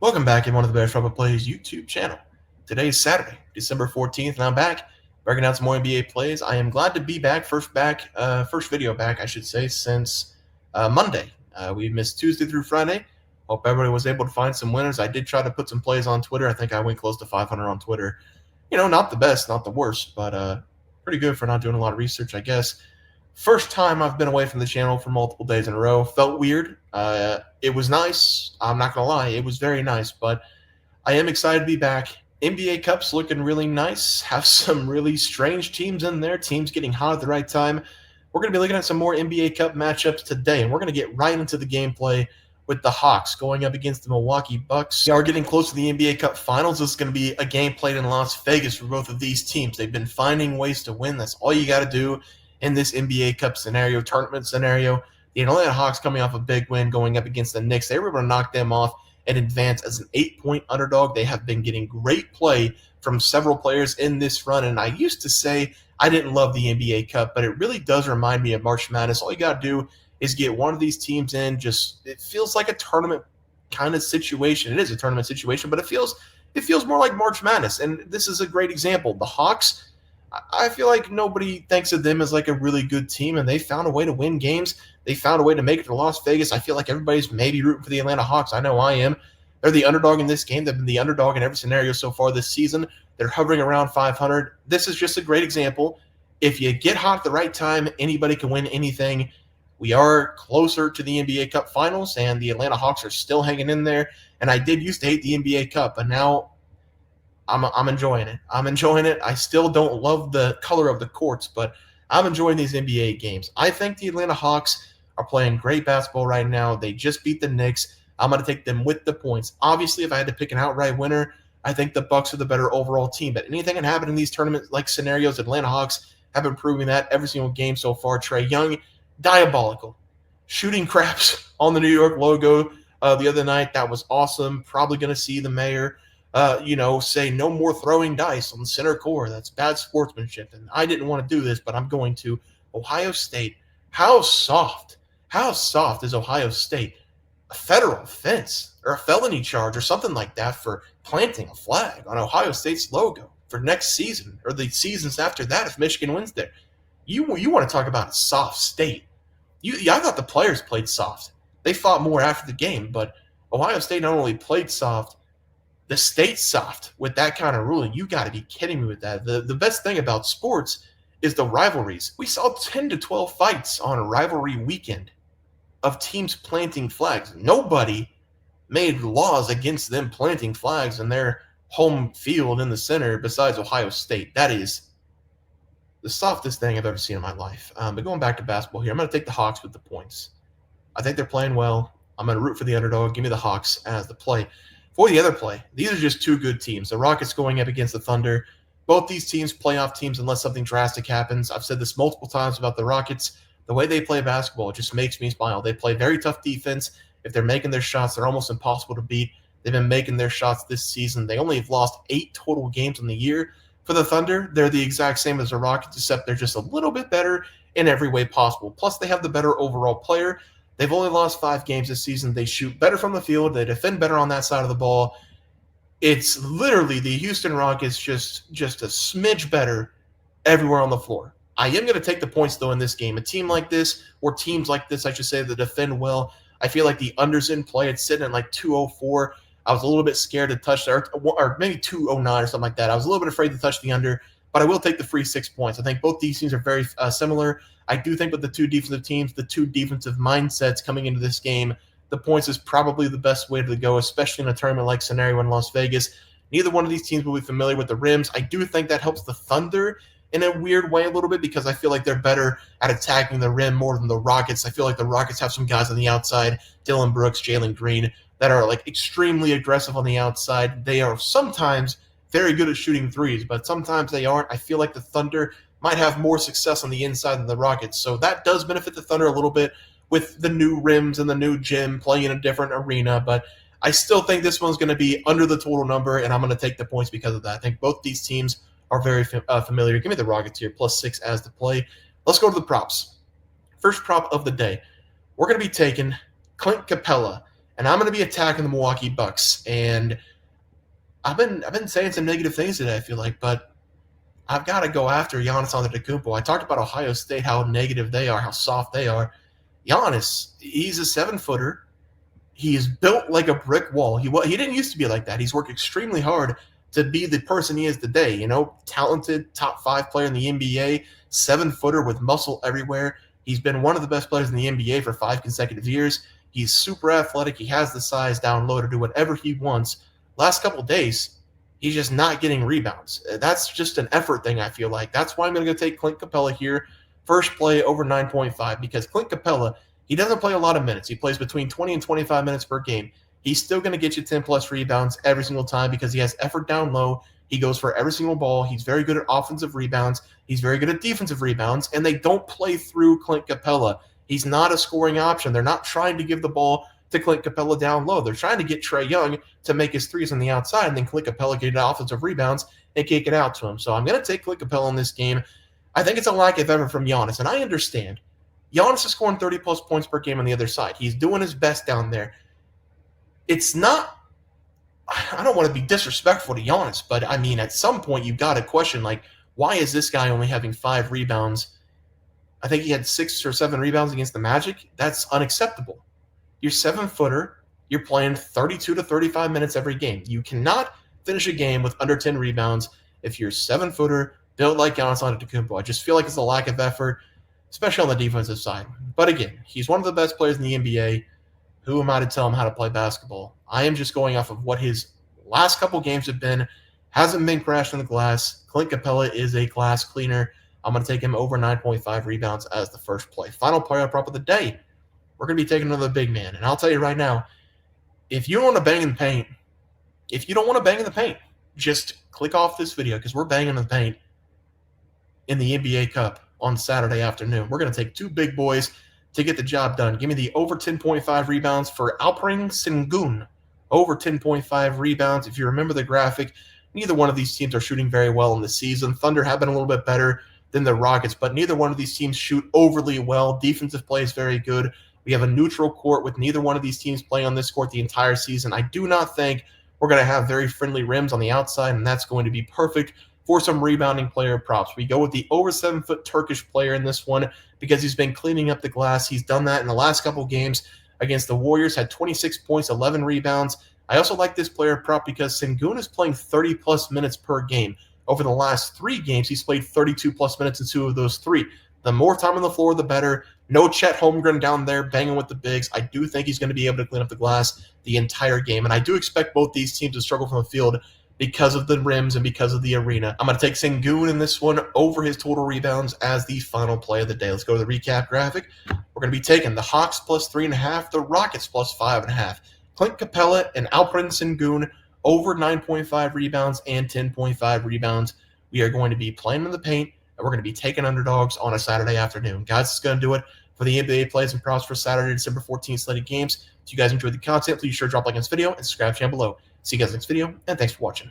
Welcome back in one of the Bears Trouble Plays YouTube channel. Today is Saturday, December 14th, and I'm back breaking down some more NBA plays. I am glad to be back, first video back, I should say, since Monday. We missed Tuesday through Friday. Hope everybody was able to find some winners. I did try to put some plays on Twitter. I think I went close to 500 on Twitter. Not the best, not the worst, but pretty good for not doing a lot of research, I guess. First time I've been away from the channel for multiple days in a row. Felt weird. It was nice. I'm not going to lie. It was very nice, but I am excited to be back. NBA Cup's looking really nice. Have some really strange teams in there, teams getting hot at the right time. We're going to be looking at some more NBA Cup matchups today, and we're going to get right into the gameplay with the Hawks going up against the Milwaukee Bucks. We are getting close to the NBA Cup Finals. This is going to be a game played in Las Vegas for both of these teams. They've been finding ways to win. That's all you got to do in this NBA Cup scenario, tournament scenario. The Atlanta Hawks coming off a big win going up against the Knicks. They were able to knock them off and advance as an 8-point underdog. They have been getting great play from several players in this run, and I used to say I didn't love the NBA Cup, but it really does remind me of March Madness. All you got to do is get one of these teams in. It feels like a tournament kind of situation. It is a tournament situation, but it feels more like March Madness, and this is a great example. The Hawks, I feel like nobody thinks of them as like a really good team, and they found a way to win games. They found a way to make it to Las Vegas. I feel like everybody's maybe rooting for the Atlanta Hawks. I know I am. They're the underdog in this game. They've been the underdog in every scenario so far this season. They're hovering around 500. This is just a great example. If you get hot at the right time, anybody can win anything. We are closer to the NBA Cup Finals, and the Atlanta Hawks are still hanging in there. And I did used to hate the NBA Cup, but now I'm enjoying it. I'm enjoying it. I still don't love the color of the courts, but I'm enjoying these NBA games. I think the Atlanta Hawks are playing great basketball right now. They just beat the Knicks. I'm going to take them with the points. Obviously, if I had to pick an outright winner, I think the Bucks are the better overall team. But anything can happen in these tournament-like scenarios. Atlanta Hawks have been proving that every single game so far. Trae Young, diabolical. Shooting craps on the New York logo the other night. That was awesome. Probably going to see the mayor say no more throwing dice on the center core. That's bad sportsmanship. And I didn't want to do this, but I'm going to. Ohio State, how soft is Ohio State? A federal offense or a felony charge or something like that for planting a flag on Ohio State's logo for next season or the seasons after that if Michigan wins there. You want to talk about a soft state. I thought the players played soft. They fought more after the game, but Ohio State not only played soft, the state's soft with that kind of ruling. You got to be kidding me with that. The best thing about sports is the rivalries. We saw 10 to 12 fights on a rivalry weekend of teams planting flags. Nobody made laws against them planting flags in their home field in the center besides Ohio State. That is the softest thing I've ever seen in my life. But going back to basketball here, I'm going to take the Hawks with the points. I think they're playing well. I'm going to root for the underdog. Give me the Hawks as the play. For the other play, these are just two good teams. The Rockets going up against the Thunder. Both these teams, playoff teams, unless something drastic happens. I've said this multiple times about the Rockets. The way they play basketball just makes me smile. They play very tough defense. If they're making their shots, they're almost impossible to beat. They've been making their shots this season. They only have lost 8 total games in the year. For the Thunder, they're the exact same as the Rockets, except they're just a little bit better in every way possible. Plus, they have the better overall player. They've only lost 5 games this season. They shoot better from the field. They defend better on that side of the ball. It's literally the Houston Rockets just a smidge better everywhere on the floor. I am going to take the points, though, in this game. A team like this, or teams like this, I should say, that defend well, I feel like the unders in play. It's sitting at like 204. I was a little bit scared to touch that, or maybe 209 or something like that. I was a little bit afraid to touch the under, but I will take the free 6 points. I think both these teams are very similar. I do think with the two defensive teams, the two defensive mindsets coming into this game, the points is probably the best way to go, especially in a tournament-like scenario in Las Vegas. Neither one of these teams will be familiar with the rims. I do think that helps the Thunder in a weird way a little bit because I feel like they're better at attacking the rim more than the Rockets. I feel like the Rockets have some guys on the outside, Dylan Brooks, Jalen Green, that are like extremely aggressive on the outside. They are sometimes very good at shooting threes, but sometimes they aren't. I feel like the Thunder might have more success on the inside than the Rockets, so that does benefit the Thunder a little bit with the new rims and the new gym playing in a different arena, but I still think this one's going to be under the total number, and I'm going to take the points because of that. I think both these teams are very familiar. Give me the Rockets here, +6 as the play. Let's go to the props. First prop of the day. We're going to be taking Clint Capella and I'm going to be attacking the Milwaukee Bucks. And I've been saying some negative things today, I feel like, but I've got to go after Giannis Antetokounmpo. I talked about Ohio State, how negative they are, how soft they are. Giannis, he's a 7-footer. He's built like a brick wall. He didn't used to be like that. He's worked extremely hard to be the person he is today. Talented, top 5 player in the NBA, 7-footer with muscle everywhere. He's been one of the best players in the NBA for 5 consecutive years. He's super athletic. He has the size down low to do whatever he wants. Last couple of days, he's just not getting rebounds. That's just an effort thing, I feel like. That's why I'm going to go take Clint Capella here. First play over 9.5, because Clint Capella, he doesn't play a lot of minutes. He plays between 20 and 25 minutes per game. He's still going to get you 10-plus rebounds every single time because he has effort down low. He goes for every single ball. He's very good at offensive rebounds. He's very good at defensive rebounds, and they don't play through Clint Capella. He's not a scoring option. They're not trying to give the ball to Clint Capella down low. They're trying to get Trae Young to make his threes on the outside, and then Clint Capella get offensive rebounds and kick it out to him. So I'm going to take Clint Capella in this game. I think it's a lack of effort from Giannis, and I understand. Giannis is scoring 30-plus points per game on the other side. He's doing his best down there. It's not – I don't want to be disrespectful to Giannis, but, I mean, at some point you've got to question, like, why is this guy only having 5 rebounds? I think he had 6 or 7 rebounds against the Magic. That's unacceptable. You're 7-footer. You're playing 32 to 35 minutes every game. You cannot finish a game with under 10 rebounds if you're 7-footer, built like Giannis Antetokounmpo. I just feel like it's a lack of effort, especially on the defensive side. But again, he's one of the best players in the NBA. Who am I to tell him how to play basketball? I am just going off of what his last couple games have been. Hasn't been crashed on the glass. Clint Capella is a glass cleaner. I'm going to take him over 9.5 rebounds as the first play. Final player prop of the day. We're going to be taking another big man. And I'll tell you right now, if you don't want to bang in the paint, just click off this video because we're banging in the paint in the NBA Cup on Saturday afternoon. We're going to take 2 big boys to get the job done. Give me the over 10.5 rebounds for Alperen Sengun. Over 10.5 rebounds. If you remember the graphic, neither one of these teams are shooting very well in the season. Thunder have been a little bit better than the Rockets, but neither one of these teams shoot overly well. Defensive play is very good. We have a neutral court with neither one of these teams playing on this court the entire season. I do not think we're going to have very friendly rims on the outside, and that's going to be perfect for some rebounding player props. We go with the over 7-foot Turkish player in this one because he's been cleaning up the glass. He's done that in the last couple games against the Warriors, had 26 points, 11 rebounds. I also like this player prop because Sengun is playing 30-plus minutes per game. Over the last 3 games, he's played 32-plus minutes in 2 of those 3. The more time on the floor, the better. No Chet Holmgren down there banging with the bigs. I do think he's going to be able to clean up the glass the entire game, and I do expect both these teams to struggle from the field because of the rims and because of the arena. I'm going to take Sengun in this one over his total rebounds as the final play of the day. Let's go to the recap graphic. We're going to be taking the Hawks plus 3.5, the Rockets plus 5.5. Clint Capella and Alperen Sengun over 9.5 rebounds and 10.5 rebounds. We are going to be playing in the paint, and we're going to be taking underdogs on a Saturday afternoon. Guys, this is going to do it for the NBA plays and props for Saturday, December 14th slated games. If you guys enjoyed the content, please sure drop a like on this video and subscribe to the channel below. See you guys next video, and thanks for watching.